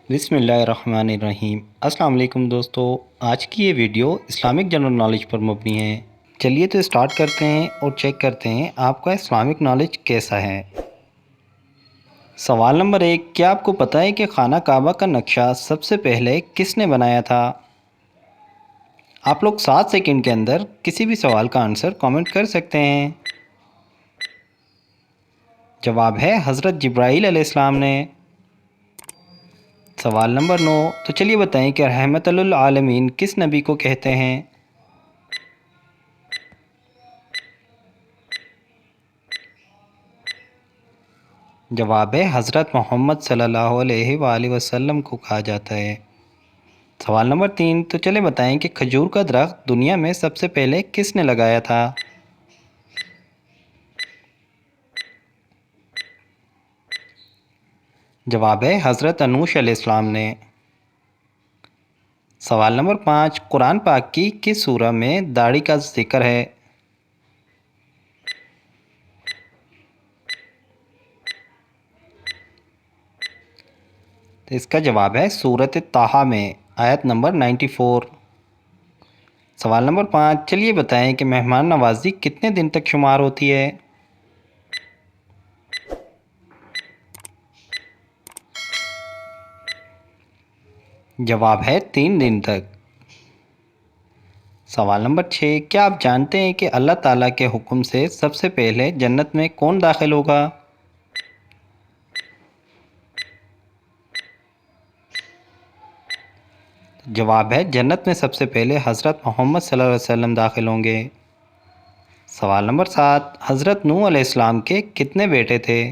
بسم اللہ الرحمن الرحیم۔ السلام علیکم دوستو، آج کی یہ ویڈیو اسلامک جنرل نالج پر مبنی ہے۔ چلیے تو اسٹارٹ کرتے ہیں اور چیک کرتے ہیں آپ کا اسلامک نالج کیسا ہے۔ سوال نمبر 1، کیا آپ کو پتہ ہے کہ خانہ کعبہ کا نقشہ سب سے پہلے کس نے بنایا تھا؟ آپ لوگ 7 سیکنڈ کے اندر کسی بھی سوال کا آنسر کامنٹ کر سکتے ہیں۔ جواب ہے حضرت جبرائیل علیہ السلام نے۔ سوال نمبر 9، تو چلیے بتائیں کہ رحمت للعالمین کس نبی کو کہتے ہیں؟ جواب ہے حضرت محمد صلی اللہ علیہ وآلہ وسلم کو کہا جاتا ہے۔ سوال نمبر 3، تو چلے بتائیں کہ کھجور کا درخت دنیا میں سب سے پہلے کس نے لگایا تھا؟ جواب ہے حضرت انوش علیہ السلام نے۔ سوال نمبر 5، قرآن پاک کی کس سورہ میں داڑھی کا ذکر ہے؟ تو اس کا جواب ہے سورۃ طٰہٰ میں آیت نمبر 94۔ سوال نمبر 5، چلیے بتائیں کہ مہمان نوازی کتنے دن تک شمار ہوتی ہے؟ جواب ہے 3 دن تک۔ سوال نمبر 6، کیا آپ جانتے ہیں کہ اللہ تعالیٰ کے حکم سے سب سے پہلے جنت میں کون داخل ہوگا؟ جواب ہے جنت میں سب سے پہلے حضرت محمد صلی اللہ علیہ وسلم داخل ہوں گے۔ سوال نمبر 7، حضرت نوح علیہ السلام کے کتنے بیٹے تھے؟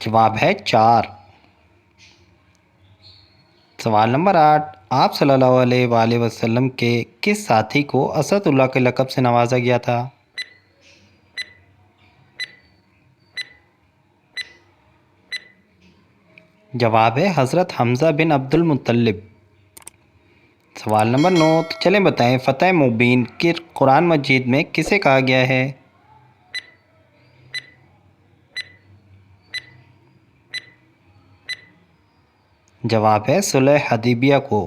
جواب ہے 4۔ سوال نمبر 8، آپ صلی اللہ علیہ وآلہ وسلم کے کس ساتھی کو اسد اللہ کے لقب سے نوازا گیا تھا؟ جواب ہے حضرت حمزہ بن عبد المطلب۔ سوال نمبر 9، تو چلیں بتائیں فتح مبین کہ قرآن مجید میں کسے کہا گیا ہے؟ جواب ہے صلح حدیبیہ کو۔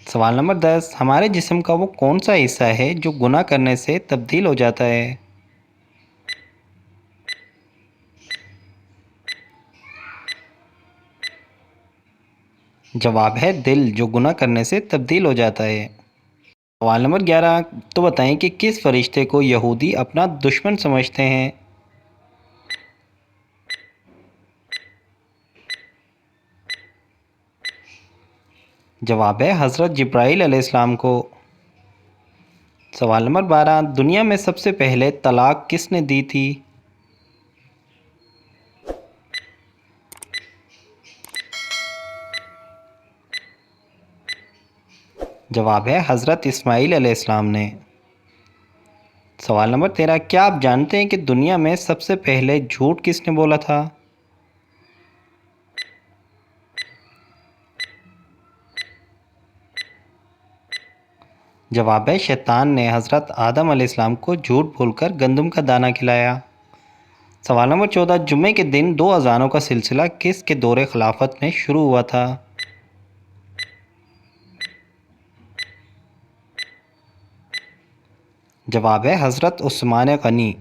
سوال نمبر 10، ہمارے جسم کا وہ کون سا حصہ ہے جو گناہ کرنے سے تبدیل ہو جاتا ہے؟ جواب ہے دل، جو گناہ کرنے سے تبدیل ہو جاتا ہے۔ سوال نمبر 11، تو بتائیں کہ کس فرشتے کو یہودی اپنا دشمن سمجھتے ہیں؟ جواب ہے حضرت جبرائیل علیہ السلام کو۔ سوال نمبر 12، دنیا میں سب سے پہلے طلاق کس نے دی تھی؟ جواب ہے حضرت اسماعیل علیہ السلام نے۔ سوال نمبر 13، کیا آپ جانتے ہیں کہ دنیا میں سب سے پہلے جھوٹ کس نے بولا تھا؟ جواب ہے شیطان نے حضرت آدم علیہ السلام کو جھوٹ بول کر گندم کا دانہ کھلایا۔ سوال نمبر 14، جمعے کے دن 2 اذانوں کا سلسلہ کس کے دور خلافت میں شروع ہوا تھا؟ جواب ہے حضرت عثمان غنی۔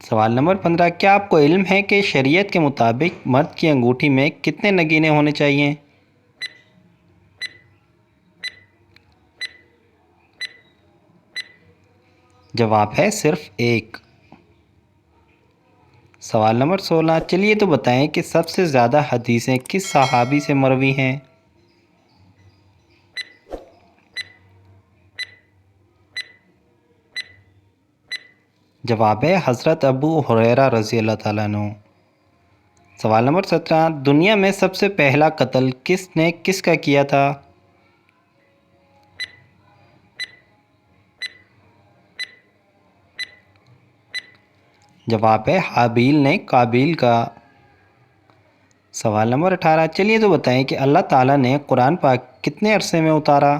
سوال نمبر 15، کیا آپ کو علم ہے کہ شریعت کے مطابق مرد کی انگوٹھی میں کتنے نگینے ہونے چاہیے؟ جواب ہے صرف 1۔ سوال نمبر 16، چلیے تو بتائیں کہ سب سے زیادہ حدیثیں کس صحابی سے مروی ہیں؟ جواب ہے حضرت ابو ہریرہ رضی اللہ تعالیٰ عنہ۔ سوال نمبر 17، دنیا میں سب سے پہلا قتل کس نے کس کا کیا تھا؟ جواب ہے حابیل نے قابیل کا۔ سوال نمبر 18، چلیے تو بتائیں کہ اللہ تعالیٰ نے قرآن پاک کتنے عرصے میں اتارا؟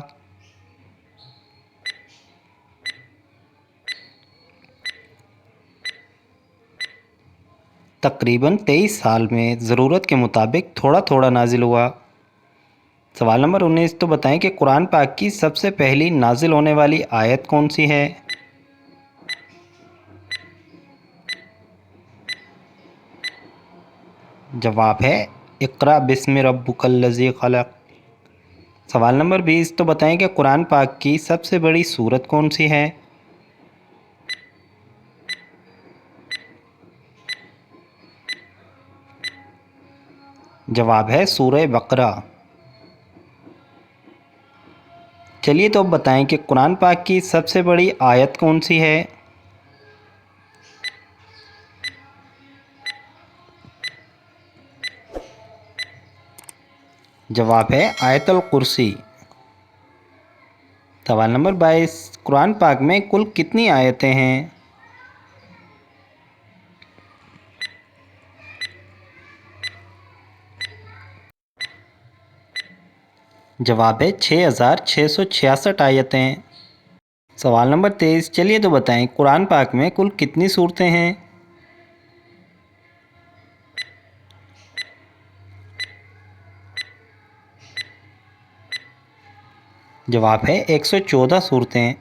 تقریباً 23 سال میں ضرورت کے مطابق تھوڑا تھوڑا نازل ہوا۔ سوال نمبر 19 تو بتائیں کہ قرآن پاک کی سب سے پہلی نازل ہونے والی آیت کون سی ہے؟ جواب ہے اقرأ بسم ربک الذی خلق۔ سوال نمبر 20 تو بتائیں کہ قرآن پاک کی سب سے بڑی سورت کون سی ہے؟ جواب ہے سورہ بقرہ۔ چلیے تو اب بتائیں کہ قرآن پاک کی سب سے بڑی آیت کون سی ہے؟ جواب ہے آیت الکرسی۔ سوال نمبر 22 قرآن پاک میں کل کتنی آیتیں ہیں؟ جواب ہے 6666 آیتیں۔ سوال نمبر 23 چلیے تو بتائیں قرآن پاک میں کل کتنی صورتیں ہیں؟ جواب ہے 114 صورتیں۔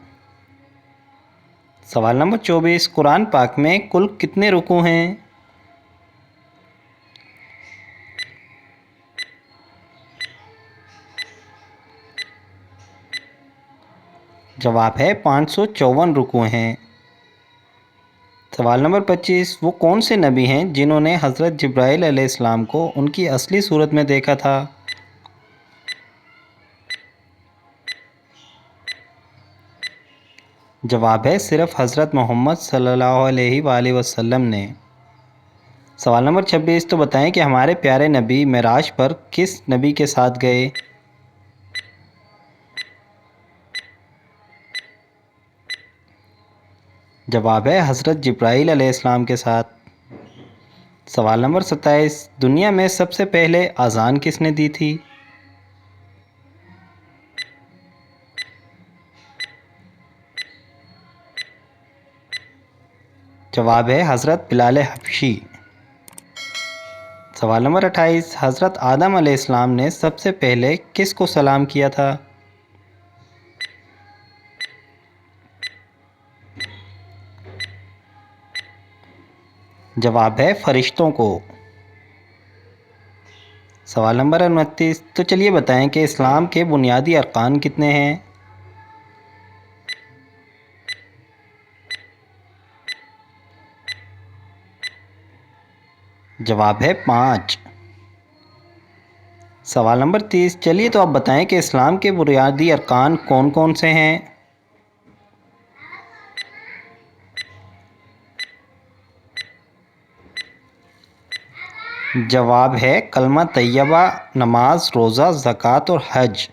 سوال نمبر 24 قرآن پاک میں کل کتنے رکوع ہیں؟ جواب ہے 554 رکوع ہیں۔ سوال نمبر 25 وہ کون سے نبی ہیں جنہوں نے حضرت جبرائیل علیہ السلام کو ان کی اصلی صورت میں دیکھا تھا؟ جواب ہے صرف حضرت محمد صلی اللہ علیہ وآلہ وسلم نے۔ سوال نمبر 26 تو بتائیں کہ ہمارے پیارے نبی معراج پر کس نبی کے ساتھ گئے؟ جواب ہے حضرت جبرائیل علیہ السلام کے ساتھ۔ سوال نمبر 27 دنیا میں سب سے پہلے اذان کس نے دی تھی؟ جواب ہے حضرت بلال حبشی۔ سوال نمبر 28 حضرت آدم علیہ السلام نے سب سے پہلے کس کو سلام کیا تھا؟ جواب ہے فرشتوں کو۔ سوال نمبر 29 تو چلیے بتائیں کہ اسلام کے بنیادی ارکان کتنے ہیں؟ جواب ہے 5۔ سوال نمبر 30 چلیے تو آپ بتائیں کہ اسلام کے بنیادی ارکان کون کون سے ہیں؟ جواب ہے کلمہ طیبہ، نماز، روزہ، زکوٰۃ اور حج۔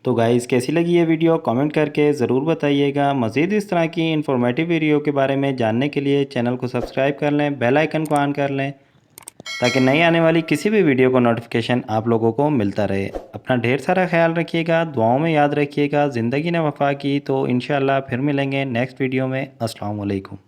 تو گائز کیسی لگی یہ ویڈیو کامنٹ کر کے ضرور بتائیے گا۔ مزید اس طرح کی انفارمیٹیو ویڈیو کے بارے میں جاننے کے لیے چینل کو سبسکرائب کر لیں، بیل آئیکن کو آن کر لیں تاکہ نئی آنے والی کسی بھی ویڈیو کو نوٹیفیکیشن آپ لوگوں کو ملتا رہے۔ اپنا ڈھیر سارا خیال رکھیے گا، دعاؤں میں یاد رکھیے گا۔ زندگی نے وفا کی تو انشاءاللہ پھر ملیں گے نیکسٹ ویڈیو میں۔ السلام علیکم۔